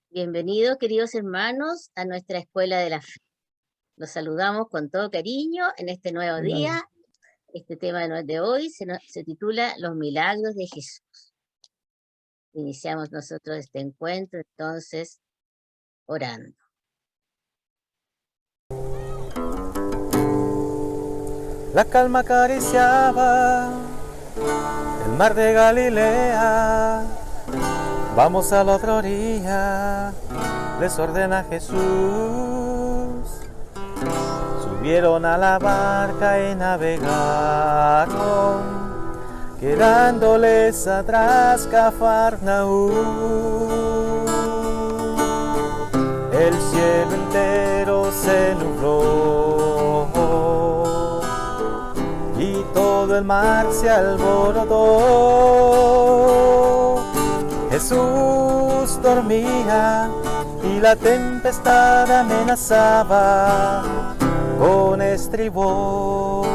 Bienvenidos, queridos hermanos, a nuestra Escuela de la Fe. Los saludamos con todo cariño en este nuevo día. Este tema de hoy se titula Los milagros de Jesús. Iniciamos nosotros este encuentro, entonces, orando. La calma acariciaba el mar de Galilea. Vamos a la otra orilla, les ordena Jesús. Subieron a la barca y navegaron, quedándoles atrás Cafarnaúm. El cielo entero se nubló y todo el mar se alborotó. Jesús dormía y la tempestad amenazaba con estribor.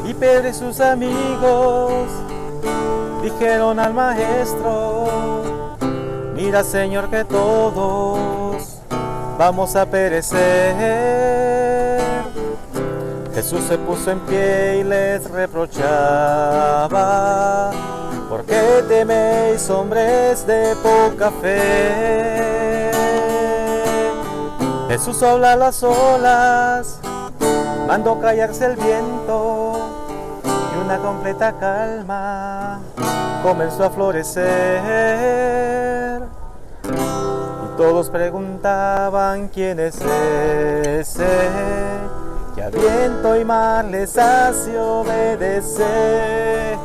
Y Pedro y sus amigos dijeron al maestro: mira, Señor, que todos vamos a perecer. Jesús se puso en pie y les reprochaba: ¿por qué teméis, hombres de poca fe? Jesús habla a las olas, mandó callarse el viento y una completa calma comenzó a florecer. Y todos preguntaban: ¿quién es ese que a viento y mar les hace obedecer?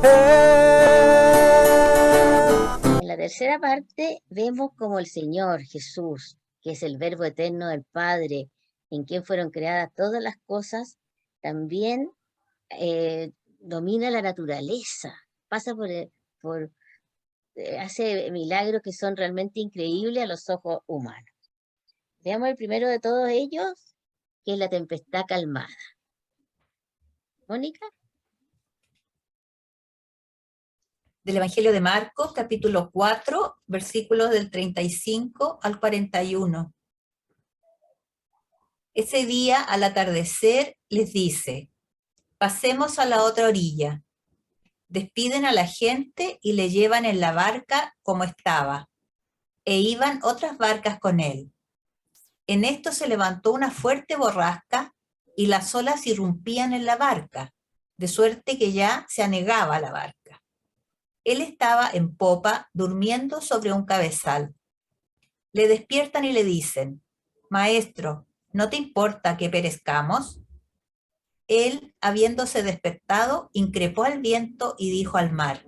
En la tercera parte vemos como el Señor Jesús, que es el Verbo eterno del Padre, en quien fueron creadas todas las cosas, también domina la naturaleza, pasa hace milagros que son realmente increíbles a los ojos humanos. Veamos el primero de todos ellos, que es la tempestad calmada. ¿Mónica? Del Evangelio de Marcos, capítulo 4, versículos del 35 al 41. Ese día, al atardecer, les dice: pasemos a la otra orilla. Despiden a la gente y le llevan en la barca como estaba, e iban otras barcas con él. En esto se levantó una fuerte borrasca y las olas irrumpían en la barca, de suerte que ya se anegaba la barca. Él estaba en popa, durmiendo sobre un cabezal. Le despiertan y le dicen: Maestro, ¿no te importa que perezcamos? Él, habiéndose despertado, increpó al viento y dijo al mar: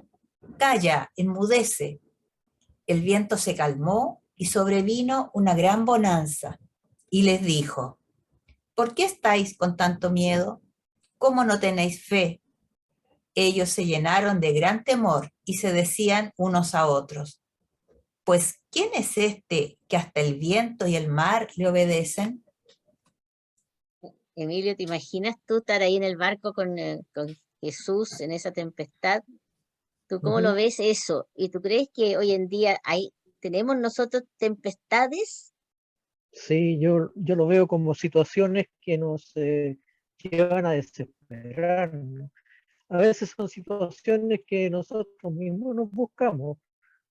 Calla, enmudece. El viento se calmó y sobrevino una gran bonanza. Y les dijo: ¿por qué estáis con tanto miedo? ¿Cómo no tenéis fe? Ellos se llenaron de gran temor y se decían unos a otros: pues, ¿quién es este que hasta el viento y el mar le obedecen? Emilio, ¿te imaginas tú estar ahí en el barco con Jesús en esa tempestad? ¿Tú cómo lo ves eso? ¿Y tú crees que hoy en día tenemos nosotros tempestades? Sí, yo lo veo como situaciones que nos llevan a desesperar, ¿no? A veces son situaciones que nosotros mismos nos buscamos,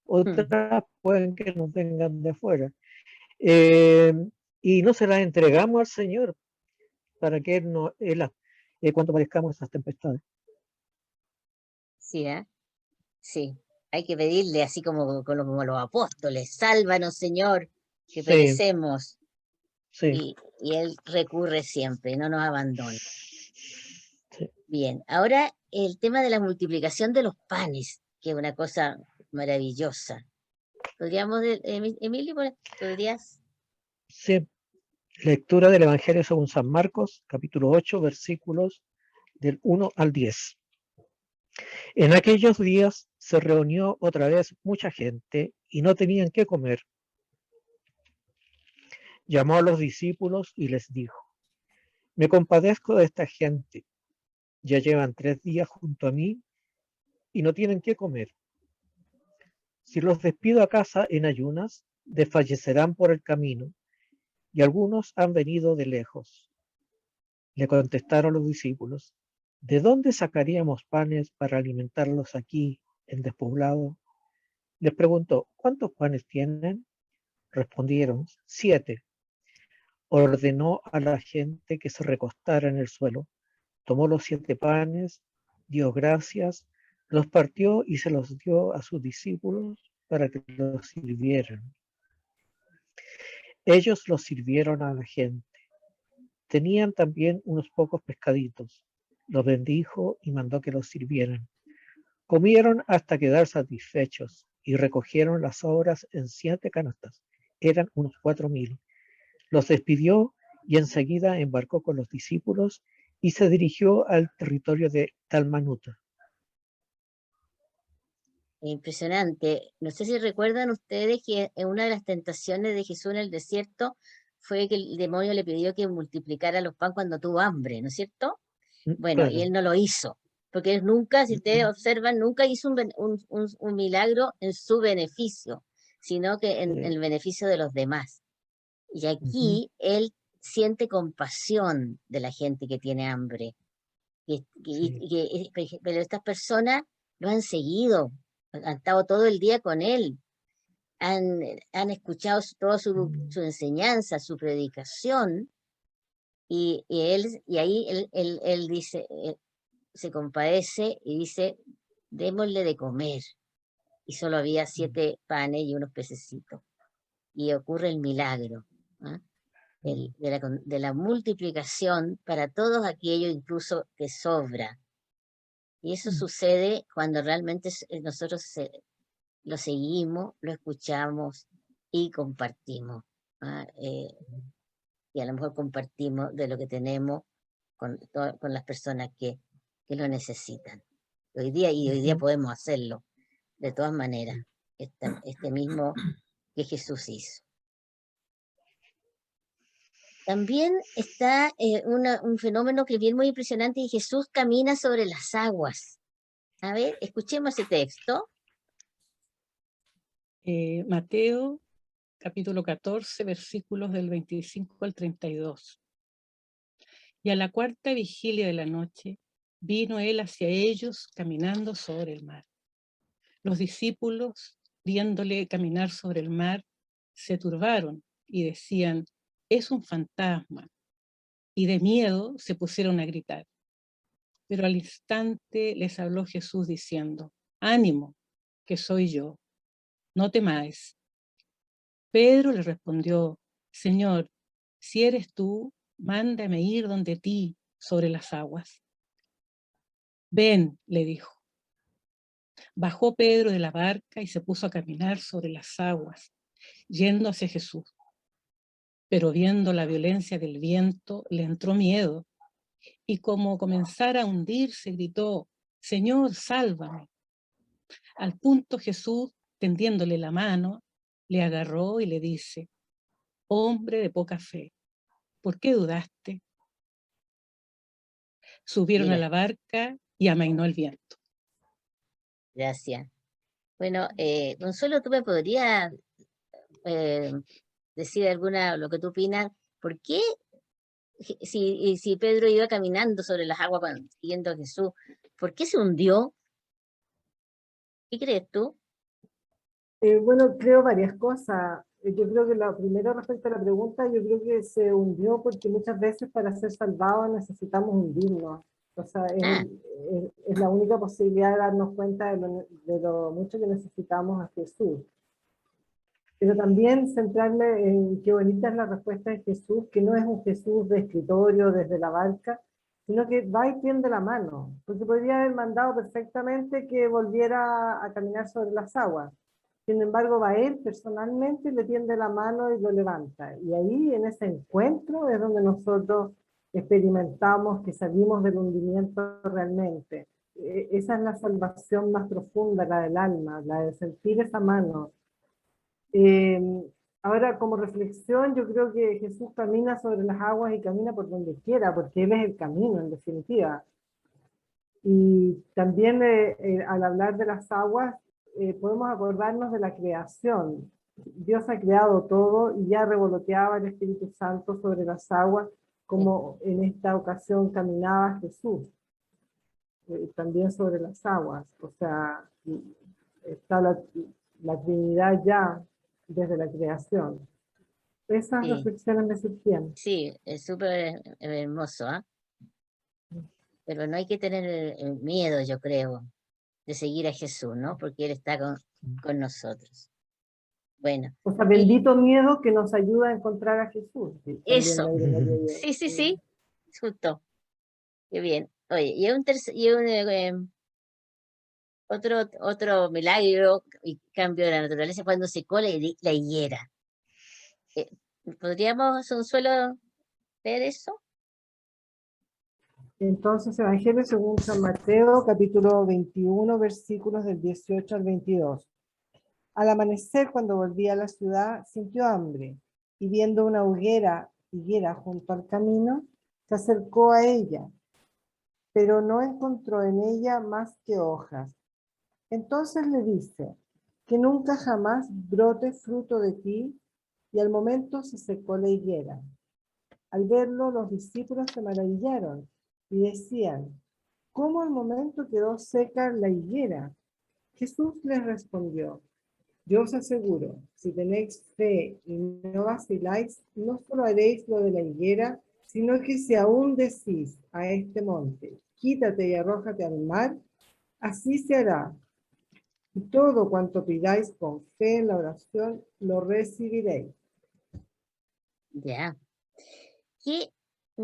otras pueden que nos vengan de afuera. Y no se las entregamos al Señor para que Él cuando padezcamos esas tempestades. Sí, sí, hay que pedirle así como los apóstoles: sálvanos, Señor, que perecemos. Sí. Y Él recurre siempre, no nos abandona. Sí. Bien, ahora el tema de la multiplicación de los panes, que es una cosa maravillosa. ¿Podríamos, Emilio, podrías? Sí, lectura del Evangelio según San Marcos, capítulo 8, versículos del 1 al 10. En aquellos días se reunió otra vez mucha gente y no tenían qué comer. Llamó a los discípulos y les dijo: me compadezco de esta gente. Ya llevan 3 días junto a mí y no tienen qué comer. Si los despido a casa en ayunas, desfallecerán por el camino, y algunos han venido de lejos. Le contestaron los discípulos: ¿de dónde sacaríamos panes para alimentarlos aquí en despoblado? Les preguntó: ¿cuántos panes tienen? Respondieron: 7. Ordenó a la gente que se recostara en el suelo. Tomó los 7 panes, dio gracias, los partió y se los dio a sus discípulos para que los sirvieran. Ellos los sirvieron a la gente. Tenían también unos pocos pescaditos. Los bendijo y mandó que los sirvieran. Comieron hasta quedar satisfechos y recogieron las sobras en 7 canastas. Eran unos 4.000. Los despidió y enseguida embarcó con los discípulos y se dirigió al territorio de Dalmanuta. Impresionante. No sé si recuerdan ustedes que en una de las tentaciones de Jesús en el desierto fue que el demonio le pidió que multiplicara los pan cuando tuvo hambre, ¿no es cierto? Bueno, y Claro. él no lo hizo, porque él nunca, si ustedes observan, nunca hizo un milagro en su beneficio, sino que en el beneficio de los demás. Y aquí él siente compasión de la gente que tiene hambre. Pero estas personas lo han seguido, han estado todo el día con él, han escuchado toda su enseñanza, su predicación, y ahí él dice, se compadece y dice: démosle de comer. Y solo había 7 panes y unos pececitos. Y ocurre el milagro, ¿ah? De la multiplicación para todos aquellos incluso que sobra. Y eso sucede cuando realmente nosotros lo seguimos, lo escuchamos y compartimos, ¿ah? Y a lo mejor compartimos de lo que tenemos con las personas que lo necesitan. Hoy día podemos hacerlo de todas maneras, este mismo que Jesús hizo. También está un fenómeno que es bien muy impresionante, y Jesús camina sobre las aguas. A ver, escuchemos ese texto. Mateo, capítulo 14, versículos del 25 al 32. Y a la 4ª vigilia de la noche, vino él hacia ellos caminando sobre el mar. Los discípulos, viéndole caminar sobre el mar, se turbaron y decían: es un fantasma. Y de miedo se pusieron a gritar. Pero al instante les habló Jesús diciendo: ánimo, que soy yo, no temáis. Pedro le respondió: Señor, si eres tú, mándame ir donde ti sobre las aguas. Ven, le dijo. Bajó Pedro de la barca y se puso a caminar sobre las aguas, yendo hacia Jesús. Pero viendo la violencia del viento, le entró miedo, y como comenzara a hundirse, gritó: Señor, sálvame. Al punto Jesús, tendiéndole la mano, le agarró y le dice: hombre de poca fe, ¿por qué dudaste? Subieron a la barca y amainó el viento. Gracias. Bueno, Consuelo, ¿tú me podrías decir lo que tú opinas? ¿Por qué, si Pedro iba caminando sobre las aguas siguiendo a Jesús, por qué se hundió? ¿Qué crees tú? Bueno, creo varias cosas. Yo creo que la primera, respecto a la pregunta, yo creo que se hundió porque muchas veces para ser salvados necesitamos hundirnos. O sea, es la única posibilidad de darnos cuenta de lo mucho que necesitamos a Jesús. Pero también centrarme en qué bonita es la respuesta de Jesús, que no es un Jesús de escritorio desde la barca, sino que va y tiende la mano, porque podría haber mandado perfectamente que volviera a caminar sobre las aguas. Sin embargo, va él personalmente, le tiende la mano y lo levanta. Y ahí, en ese encuentro, es donde nosotros experimentamos que salimos del hundimiento realmente. Esa es la salvación más profunda, la del alma, la de sentir esa mano. Ahora, como reflexión, yo creo que Jesús camina sobre las aguas y camina por donde quiera, porque Él es el camino, en definitiva. Y también al hablar de las aguas, podemos acordarnos de la creación. Dios ha creado todo y ya revoloteaba el Espíritu Santo sobre las aguas, como en esta ocasión caminaba Jesús, también sobre las aguas. O sea, está la Trinidad ya desde la creación. Esas Sí, reflexiones me surgieron. sí, es súper hermoso, ¿ah? Pero no hay que tener miedo, yo creo, de seguir a Jesús, ¿no? Porque Él está con nosotros. Bueno, O sea, y bendito miedo que nos ayuda a encontrar a Jesús. Sí, también eso, me agregaría yo. sí, sí, sí, justo, qué bien. Oye, otro milagro y cambio de la naturaleza cuando secó la higuera. ¿Podríamos, Consuelo, ver eso? Entonces, Evangelio según San Mateo, capítulo 21, versículos del 18 al 22. Al amanecer, cuando volvía a la ciudad, sintió hambre, y viendo una higuera junto al camino, se acercó a ella, pero no encontró en ella más que hojas. Entonces le dice, que nunca jamás brote fruto de ti, y al momento se secó la higuera. Al verlo, los discípulos se maravillaron y decían, ¿cómo al momento quedó seca la higuera? Jesús les respondió, yo os aseguro, si tenéis fe y no vaciláis, no solo haréis lo de la higuera, sino que si aún decís a este monte, quítate y arrójate al mar, así se hará. Y todo cuanto pidáis con fe en la oración, lo recibiréis. Ya. ¿Qué, a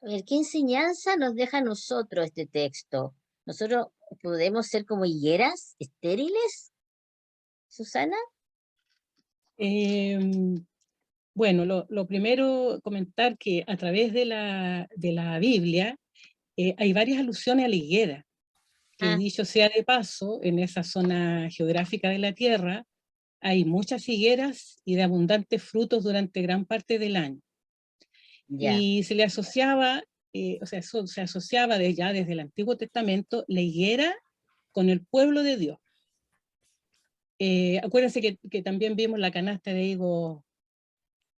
ver, qué enseñanza nos deja a nosotros este texto? ¿Nosotros podemos ser como higueras estériles, Susana? Bueno, lo primero, comentar que a través de la Biblia hay varias alusiones a la higuera, que Ah, dicho sea de paso, en esa zona geográfica de la Tierra hay muchas higueras y de abundantes frutos durante gran parte del año. ya, Y se le asociaba, se asociaba ya desde el Antiguo Testamento la higuera con el pueblo de Dios. Acuérdense que también vimos la canasta de higos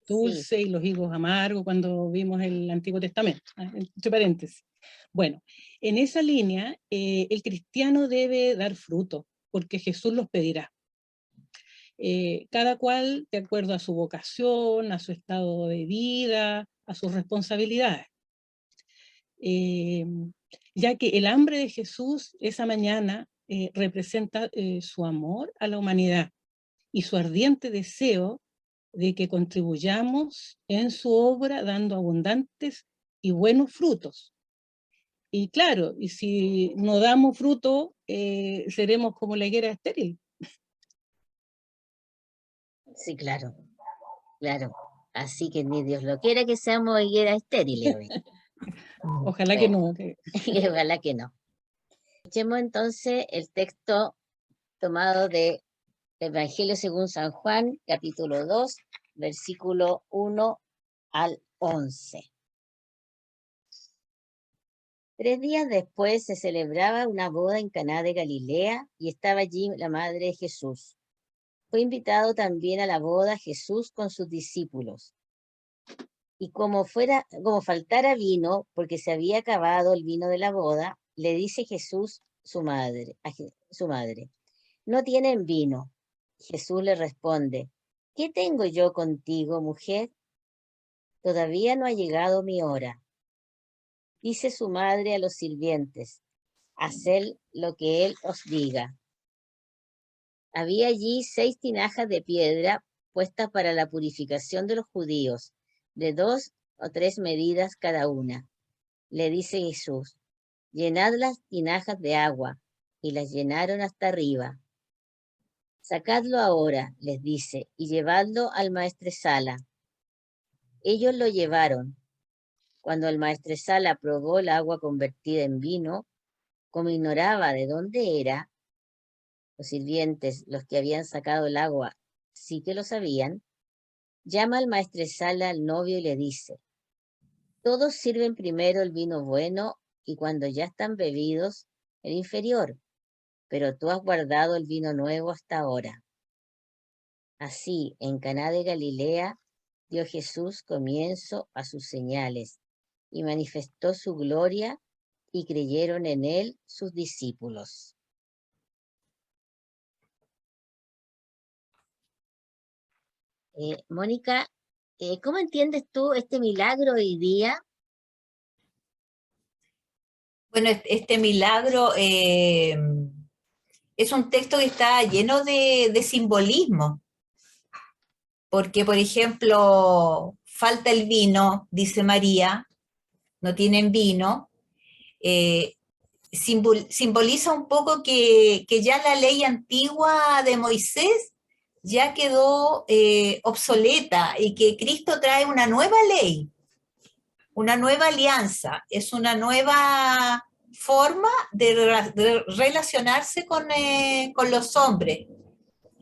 sí, dulce y los higos amargos cuando vimos el Antiguo Testamento, entre paréntesis. Bueno, en esa línea, el cristiano debe dar fruto, porque Jesús los pedirá. Cada cual de acuerdo a su vocación, a su estado de vida, a sus responsabilidades. Ya que el hambre de Jesús esa mañana representa su amor a la humanidad y su ardiente deseo de que contribuyamos en su obra dando abundantes y buenos frutos. Y claro, y si no damos fruto, seremos como la higuera estéril. sí, claro, claro. Así que ni Dios lo quiera que seamos higueras estériles hoy. Ojalá que Bueno, no. ojalá que no. Escuchemos entonces el texto tomado de Evangelio según San Juan, capítulo 2, versículo 1 al 11. 3 días después se celebraba una boda en Caná de Galilea y estaba allí la madre de Jesús. Fue invitado también a la boda Jesús con sus discípulos. Y como faltara vino, porque se había acabado el vino de la boda, le dice Jesús a su madre, ¿no tienen vino? Jesús le responde, ¿qué tengo yo contigo, mujer? Todavía no ha llegado mi hora. Dice su madre a los sirvientes, haced lo que él os diga. Había allí 6 tinajas de piedra puestas para la purificación de los judíos, de 2 o 3 medidas cada una. le dice Jesús, llenad las tinajas de agua, y las llenaron hasta arriba. Sacadlo ahora, les dice, y llevadlo al maestresala. Ellos lo llevaron. Cuando el maestresala probó el agua convertida en vino, como ignoraba de dónde era, los sirvientes, los que habían sacado el agua, sí que lo sabían, llama al maestresala al novio y le dice, todos sirven primero el vino bueno y cuando ya están bebidos, el inferior, pero tú has guardado el vino nuevo hasta ahora. Así, en Caná de Galilea, dio Jesús comienzo a sus señales y manifestó su gloria y creyeron en él sus discípulos. Mónica, ¿cómo entiendes tú este milagro hoy día? Bueno, este milagro es un texto que está lleno de simbolismo, porque, por ejemplo, falta el vino, dice María, no tienen vino, simboliza un poco que ya la ley antigua de Moisés ya quedó obsoleta y que Cristo trae una nueva ley, una nueva alianza, es una nueva forma de relacionarse con los hombres.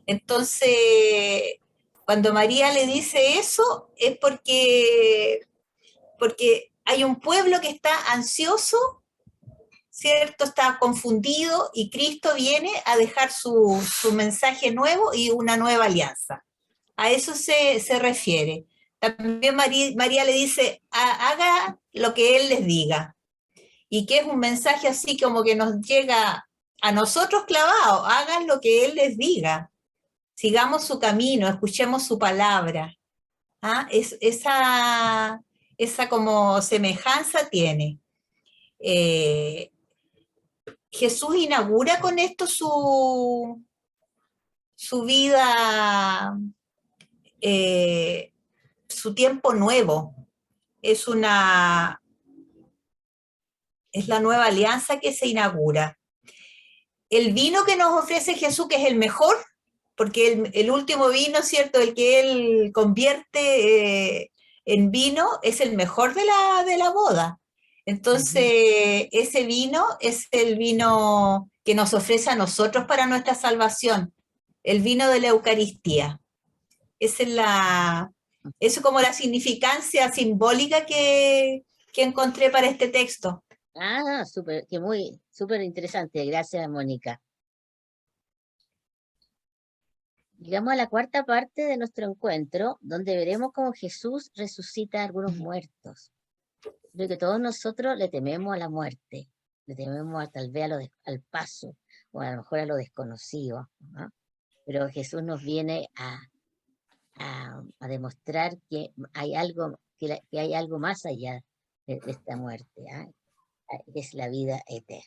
Entonces, cuando María le dice eso, es porque hay un pueblo que está ansioso, ¿cierto? Está confundido y Cristo viene a dejar su mensaje nuevo y una nueva alianza. A eso se refiere. También María le dice, haga lo que Él les diga. Y que es un mensaje así como que nos llega a nosotros clavados, hagan lo que Él les diga. Sigamos su camino, escuchemos su palabra. ¿Ah? Esa como semejanza tiene. Jesús inaugura con esto su vida, su tiempo nuevo. Es la nueva alianza que se inaugura. El vino que nos ofrece Jesús, que es el mejor, porque el último vino, ¿cierto? El que Él convierte en vino, es el mejor de la boda. Entonces, ese vino es el vino que nos ofrece a nosotros para nuestra salvación, el vino de la Eucaristía. Esa es como la significancia simbólica que encontré para este texto. Ah, súper interesante. Gracias, Mónica. Llegamos a la cuarta parte de nuestro encuentro, donde veremos cómo Jesús resucita a algunos muertos. Creo que todos nosotros le tememos a la muerte, le tememos tal vez al paso, o a lo mejor a lo desconocido, ¿no? Pero Jesús nos viene a demostrar que hay algo, que hay algo más allá de esta muerte, ¿eh? Que es la vida eterna.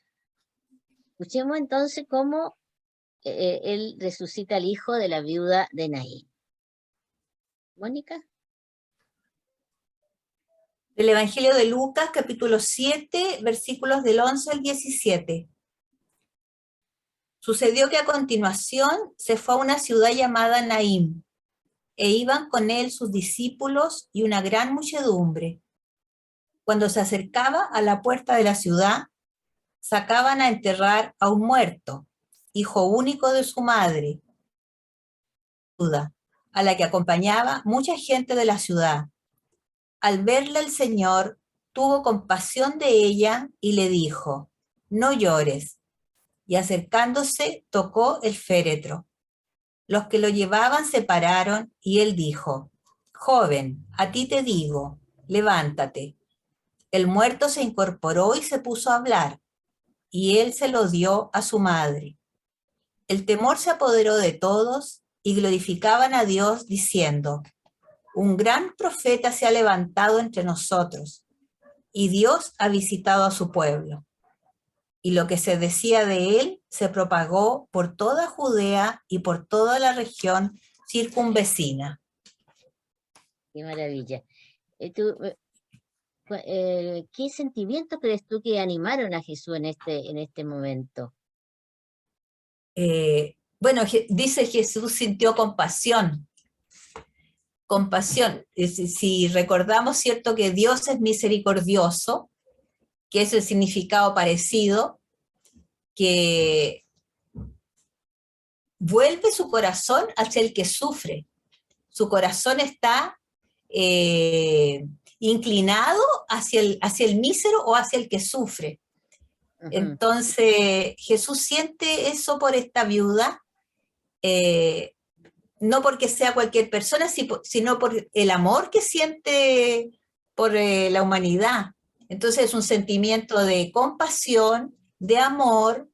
Escuchemos entonces cómo él resucita al hijo de la viuda de Naín. Mónica. Del Evangelio de Lucas, capítulo 7, versículos del 11 al 17. Sucedió que a continuación se fue a una ciudad llamada Naín, e iban con él sus discípulos y una gran muchedumbre. Cuando se acercaba a la puerta de la ciudad, sacaban a enterrar a un muerto, hijo único de su madre, a la que acompañaba mucha gente de la ciudad. Al verla el Señor tuvo compasión de ella y le dijo, no llores. Y acercándose tocó el féretro. Los que lo llevaban se pararon y él dijo, joven, a ti te digo, levántate. El muerto se incorporó y se puso a hablar, y él se lo dio a su madre. El temor se apoderó de todos y glorificaban a Dios diciendo, un gran profeta se ha levantado entre nosotros, y Dios ha visitado a su pueblo. Y lo que se decía de él se propagó por toda Judea y por toda la región circunvecina. Qué maravilla. ¿Qué sentimientos crees tú que animaron a Jesús en este momento? Bueno, dice Jesús sintió compasión. Compasión. Si recordamos, cierto, que Dios es misericordioso, que es el significado parecido, que vuelve su corazón hacia el que sufre. Su corazón está inclinado hacia el mísero o hacia el que sufre. Entonces, Jesús siente eso por esta viuda, no porque sea cualquier persona, sino por el amor que siente por la humanidad. Entonces es un sentimiento de compasión, de amor,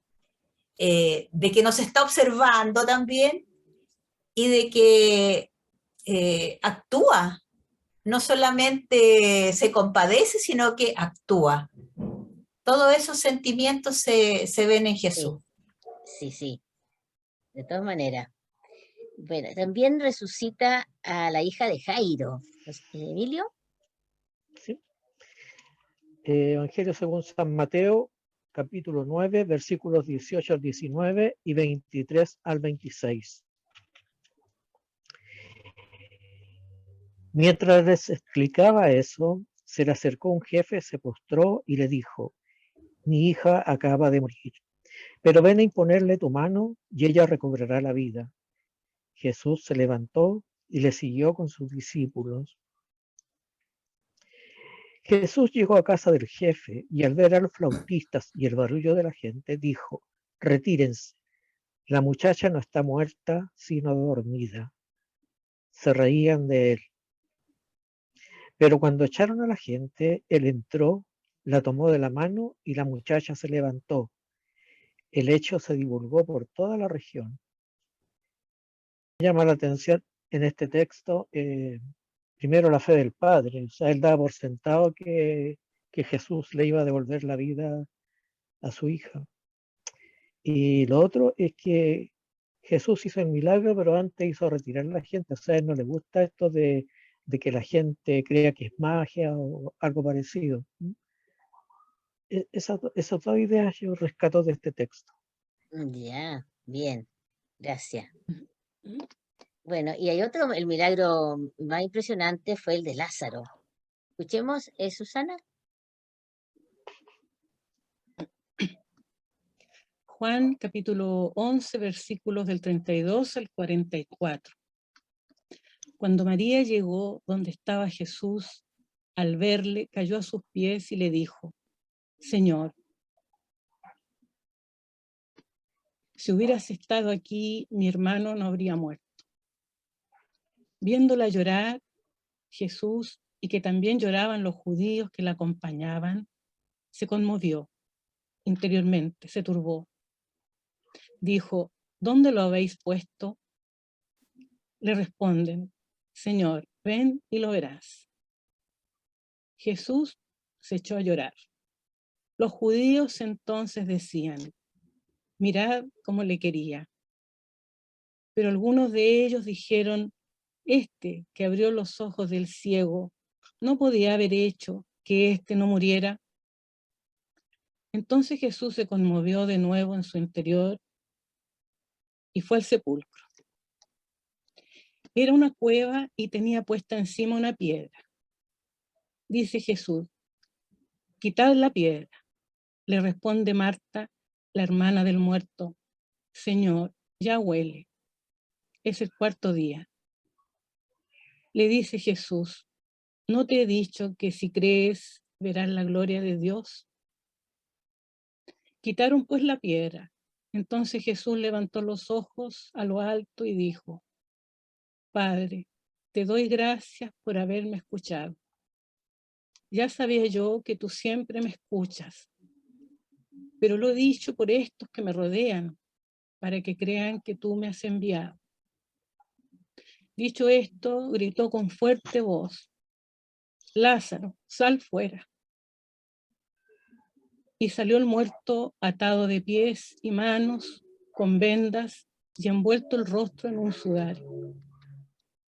de que nos está observando también y de que actúa. No solamente se compadece, sino que actúa. Todos esos sentimientos se ven en Jesús. Sí. De todas maneras. Bueno, también resucita a la hija de Jairo. ¿Emilio? ¿Sí? Evangelio según San Mateo, capítulo 9, versículos 18 al 19 y 23 al 26. Mientras les explicaba eso, se le acercó un jefe, se postró y le dijo: mi hija acaba de morir, pero ven a imponerle tu mano y ella recobrará la vida. Jesús se levantó y le siguió con sus discípulos. Jesús llegó a casa del jefe y al ver a los flautistas y el barullo de la gente, dijo: retírense, la muchacha no está muerta, sino dormida. Se reían de él. Pero cuando echaron a la gente, él entró, la tomó de la mano y la muchacha se levantó. El hecho se divulgó por toda la región. Llama la atención en este texto, primero la fe del padre. O sea, él daba por sentado que Jesús le iba a devolver la vida a su hija. Y lo otro es que Jesús hizo el milagro, pero antes hizo retirar a la gente. O sea, a él no le gusta esto de que la gente crea que es magia o algo parecido. Esas dos ideas yo rescato de este texto. Ya, bien, gracias. Bueno, y hay otro, el milagro más impresionante fue el de Lázaro. Escuchemos, Susana. Juan capítulo 11, versículos del 32 al 44. Cuando María llegó donde estaba Jesús, al verle, cayó a sus pies y le dijo: Señor, si hubieras estado aquí, mi hermano no habría muerto. Viéndola llorar, Jesús, y que también lloraban los judíos que la acompañaban, se conmovió interiormente, se turbó. Dijo: ¿dónde lo habéis puesto? Le responden: Señor, ven y lo verás. Jesús se echó a llorar. Los judíos entonces decían: mirad cómo le quería. Pero algunos de ellos dijeron: este que abrió los ojos del ciego, ¿no podía haber hecho que éste no muriera? Entonces Jesús se conmovió de nuevo en su interior y fue al sepulcro. Era una cueva y tenía puesta encima una piedra. Dice Jesús: quitad la piedra. Le responde Marta, la hermana del muerto: Señor, ya huele. Es el cuarto día. Le dice Jesús: ¿no te he dicho que si crees verás la gloria de Dios? Quitaron pues la piedra. Entonces Jesús levantó los ojos a lo alto y dijo: Padre, te doy gracias por haberme escuchado. Ya sabía yo que tú siempre me escuchas, pero lo he dicho por estos que me rodean, para que crean que tú me has enviado. Dicho esto, gritó con fuerte voz: Lázaro, sal fuera. Y salió el muerto atado de pies y manos, con vendas y envuelto el rostro en un sudario.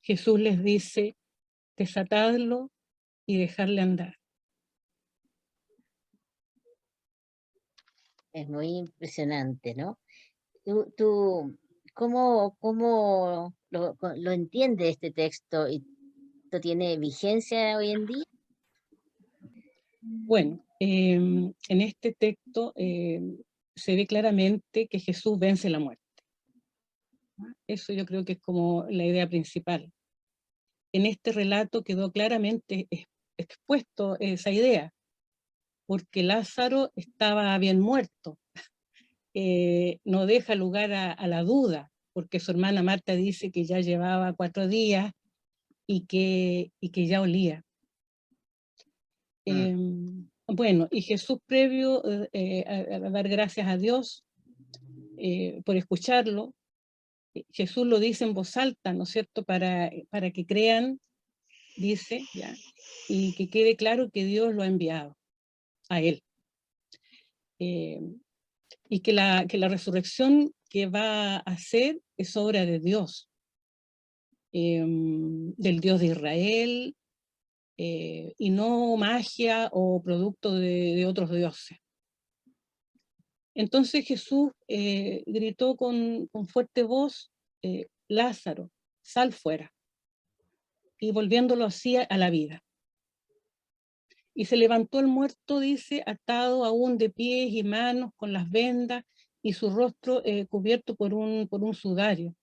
Jesús les dice: desatadlo y dejarle andar. Es muy impresionante, ¿no? Tú, ¿cómo lo entiende este texto? ¿Y esto tiene vigencia hoy en día? Bueno, en este texto se ve claramente que Jesús vence la muerte. Eso yo creo que es como la idea principal. En este relato quedó claramente expuesto esa idea, porque Lázaro estaba bien muerto. No deja lugar a la duda, porque su hermana Marta dice que ya llevaba 4 días y que ya olía. Bueno, y Jesús, previo a dar gracias a Dios por escucharlo, Jesús lo dice en voz alta, ¿no es cierto?, para que crean, dice, ya, y que quede claro que Dios lo ha enviado a él. Y que la resurrección que va a hacer es obra de Dios, del Dios de Israel, y no magia o producto de otros dioses. Entonces Jesús gritó con fuerte voz, Lázaro, sal fuera, y volviéndolo así a la vida. Y se levantó el muerto, dice, atado aún de pies y manos con las vendas y su rostro cubierto por un sudario.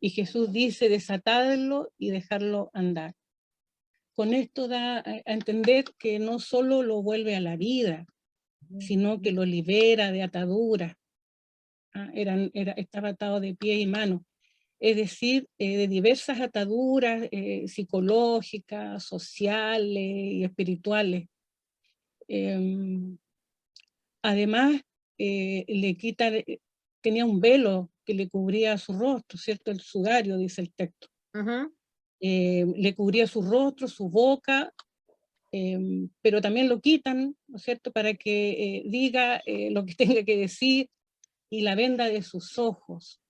Y Jesús dice, desatadlo y dejarlo andar. Con esto da a entender que no solo lo vuelve a la vida, sino que lo libera de ataduras. Estaba atado de pies y manos. Es decir, de diversas ataduras psicológicas, sociales y espirituales. Además, tenía un velo que le cubría su rostro, ¿cierto? El sudario, dice el texto. Le cubría su rostro, su boca, pero también lo quitan, ¿no es cierto?, para que diga lo que tenga que decir, y la venda de sus ojos.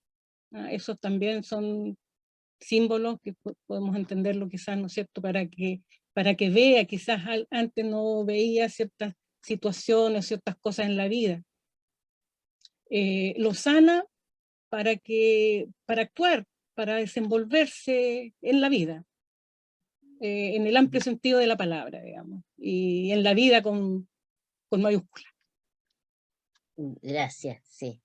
Esos también son símbolos que podemos entenderlo quizás, ¿no es cierto?, para que vea, quizás antes no veía ciertas situaciones, ciertas cosas en la vida. Lo sana para actuar, para desenvolverse en la vida, en el amplio sentido de la palabra, digamos, y en la vida con mayúscula. Gracias, sí.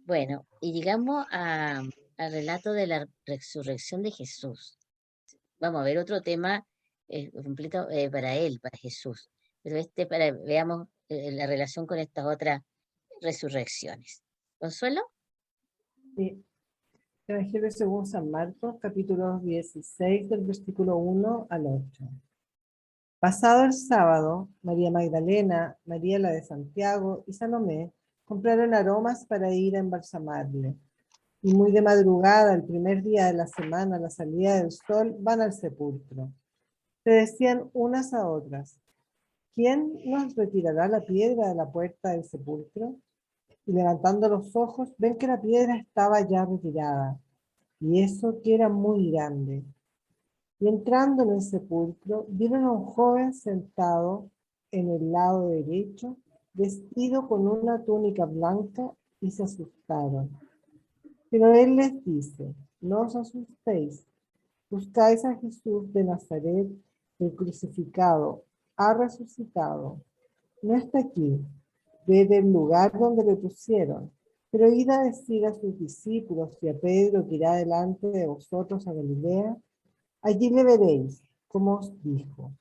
Bueno, y llegamos al relato de la resurrección de Jesús. Vamos a ver otro tema completo para él, para Jesús. Pero veamos la relación con estas otras resurrecciones. ¿Consuelo? Sí. Evangelio según San Marcos, capítulo 16, del versículo 1 al 8. Pasado el sábado, María Magdalena, María la de Santiago y Salomé compraron aromas para ir a embalsamarle. Y muy de madrugada, el primer día de la semana, a la salida del sol, van al sepulcro. Se decían unas a otras, ¿quién nos retirará la piedra de la puerta del sepulcro? Y levantando los ojos, ven que la piedra estaba ya retirada, y eso que era muy grande. Y entrando en el sepulcro, vieron a un joven sentado en el lado derecho, vestido con una túnica blanca, y se asustaron. Pero él les dice, no os asustéis, buscáis a Jesús de Nazaret, el crucificado, ha resucitado. No está aquí, ved el lugar donde le pusieron, pero id a decir a sus discípulos y a Pedro que irá delante de vosotros a Galilea, allí le veréis, como os dijo.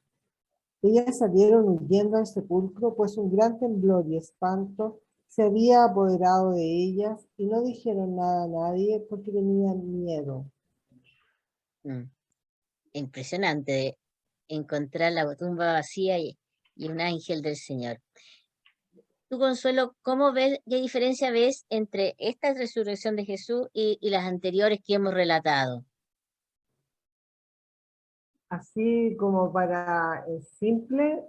Ellas salieron huyendo al sepulcro, pues un gran temblor y espanto se había apoderado de ellas, y no dijeron nada a nadie porque tenían miedo. Impresionante encontrar la tumba vacía y un ángel del Señor. Tú, Consuelo, ¿qué diferencia ves entre esta resurrección de Jesús y las anteriores que hemos relatado? Así como para el simple,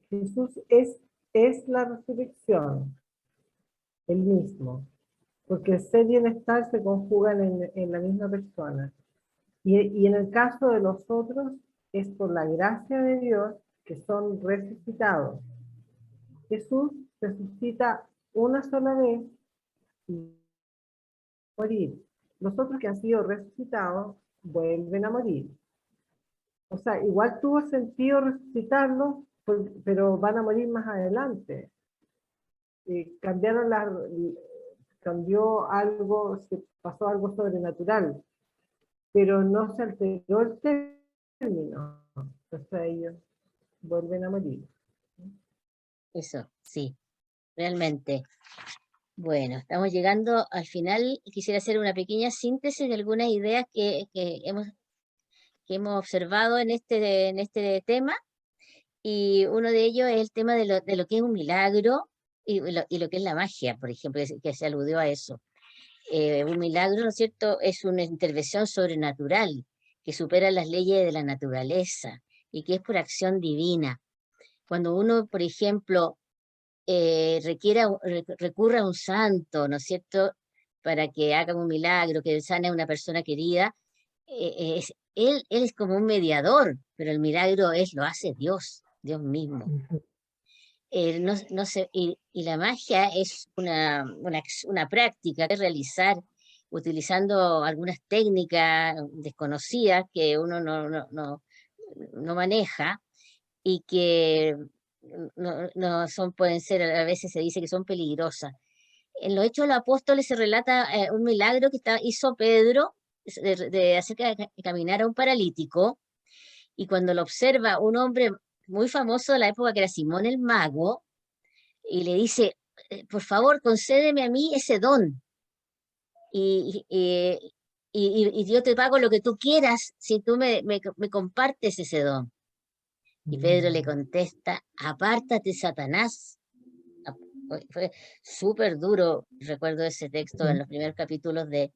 Jesús es la resurrección, el mismo, porque el ser y el estar se conjugan en la misma persona. Y en el caso de los otros, es por la gracia de Dios que son resucitados. Jesús resucita una sola vez y morir. Los otros que han sido resucitados vuelven a morir. O sea, igual tuvo sentido resucitarlos, pero van a morir más adelante. Cambió algo, se pasó algo sobrenatural, pero no se alteró el término. Entonces ellos vuelven a morir. Eso, sí, realmente. Bueno, estamos llegando al final. Quisiera hacer una pequeña síntesis de algunas ideas que hemos observado en este tema. Y uno de ellos es el tema de lo que es un milagro y lo que es la magia, por ejemplo, que se aludió a eso. Un milagro, ¿no es cierto?, es una intervención sobrenatural que supera las leyes de la naturaleza y que es por acción divina. Cuando uno, por ejemplo, recurra a un santo, ¿no es cierto?, para que haga un milagro, que sane a una persona querida, él es como un mediador, pero el milagro lo hace Dios mismo. Y la magia es una práctica que realizar utilizando algunas técnicas desconocidas que uno no maneja y que pueden ser, a veces se dice que son peligrosas. En los Hechos de los Apóstoles se relata un milagro que hizo Pedro de hacer caminar a un paralítico, y cuando lo observa un hombre muy famoso de la época que era Simón el Mago, y le dice, por favor, concédeme a mí ese don, y yo te pago lo que tú quieras si tú me compartes ese don. Y Pedro le contesta, apártate, Satanás. Fue súper duro, recuerdo ese texto en los primeros capítulos del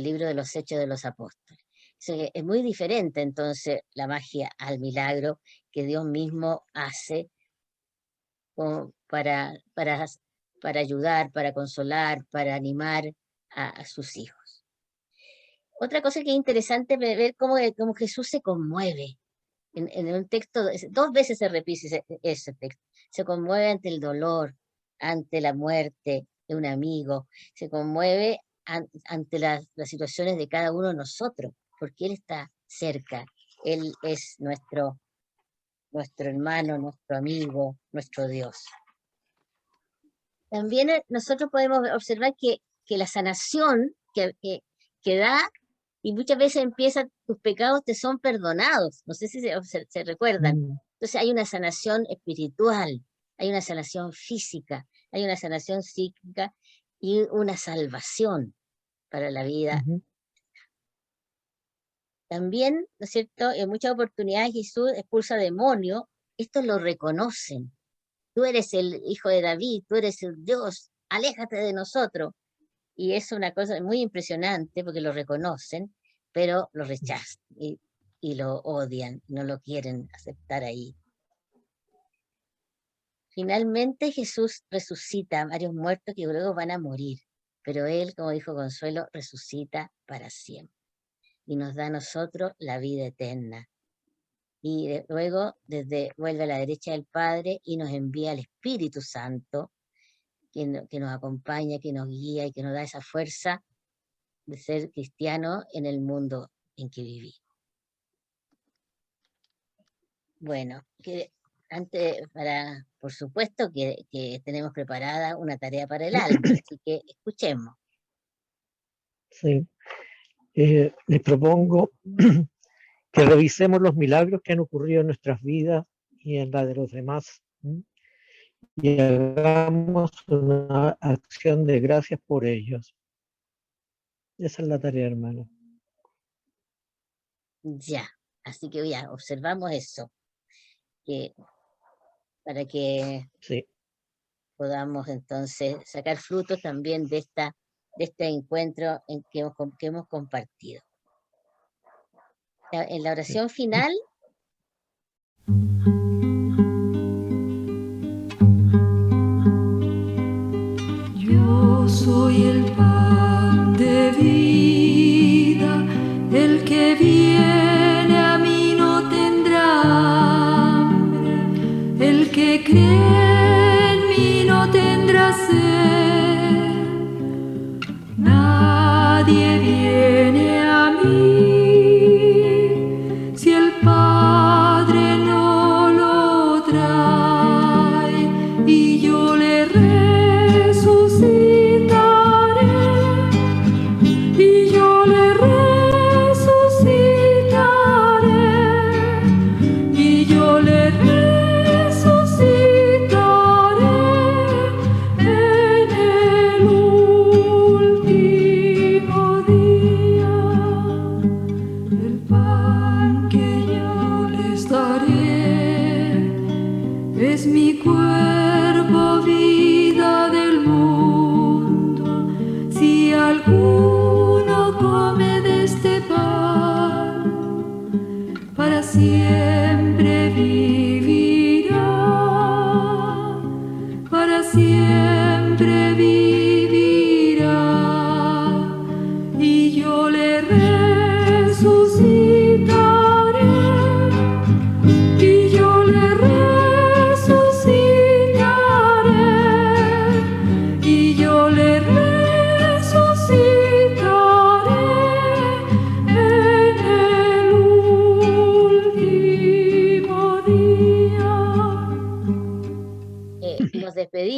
libro de los Hechos de los Apóstoles. Es muy diferente entonces la magia al milagro que Dios mismo hace para ayudar, para consolar, para animar a sus hijos. Otra cosa que es interesante ver cómo Jesús se conmueve. En un texto, 2 veces se repite ese texto. Se conmueve ante el dolor, ante la muerte de un amigo, se conmueve ante las situaciones de cada uno de nosotros, porque Él está cerca, Él es nuestro hermano, nuestro amigo, nuestro Dios. También nosotros podemos observar que la sanación que da, y muchas veces empieza, tus pecados te son perdonados, no sé si se recuerdan. Entonces hay una sanación espiritual, hay una sanación física, hay una sanación psíquica y una salvación para la vida. También, ¿no es cierto?, en muchas oportunidades Jesús expulsa demonios, estos lo reconocen. Tú eres el hijo de David, tú eres el Dios, aléjate de nosotros. Y es una cosa muy impresionante porque lo reconocen, pero lo rechazan y lo odian, no lo quieren aceptar ahí. Finalmente Jesús resucita a varios muertos que luego van a morir, pero Él, como dijo Consuelo, resucita para siempre y nos da a nosotros la vida eterna. Y luego vuelve a la derecha del Padre y nos envía al Espíritu Santo, que nos acompaña, que nos guía y que nos da esa fuerza de ser cristiano en el mundo en que vivimos. Bueno, por supuesto que tenemos preparada una tarea para el alma, así que escuchemos. Sí. Les propongo que revisemos los milagros que han ocurrido en nuestras vidas y en la de los demás. Y hagamos una acción de gracias por ellos. Esa es la tarea, hermano. Ya, así que ya, observamos eso, para que podamos entonces sacar frutos también de este encuentro que hemos compartido. En la oración final, yo soy el pan de vida, el que viene a mí no tendrá hambre, el que cree en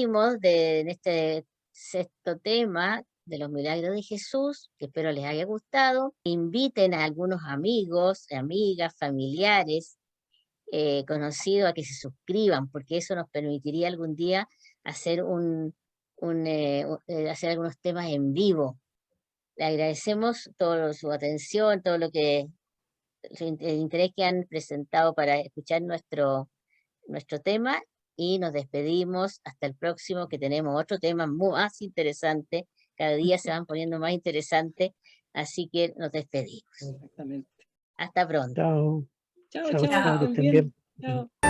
tuvimos en este sexto tema de los milagros de Jesús, que espero les haya gustado. Inviten a algunos amigos, amigas, familiares, conocidos a que se suscriban, porque eso nos permitiría algún día hacer hacer algunos temas en vivo. Le agradecemos toda su atención, todo el interés que han presentado para escuchar nuestro tema, y nos despedimos hasta el próximo, que tenemos otro tema más interesante. Cada día se van poniendo más interesantes, así que nos despedimos. Exactamente. Hasta pronto. Chao. Chao, Chao, chao, chao, que estén estén bien. bien. Chao.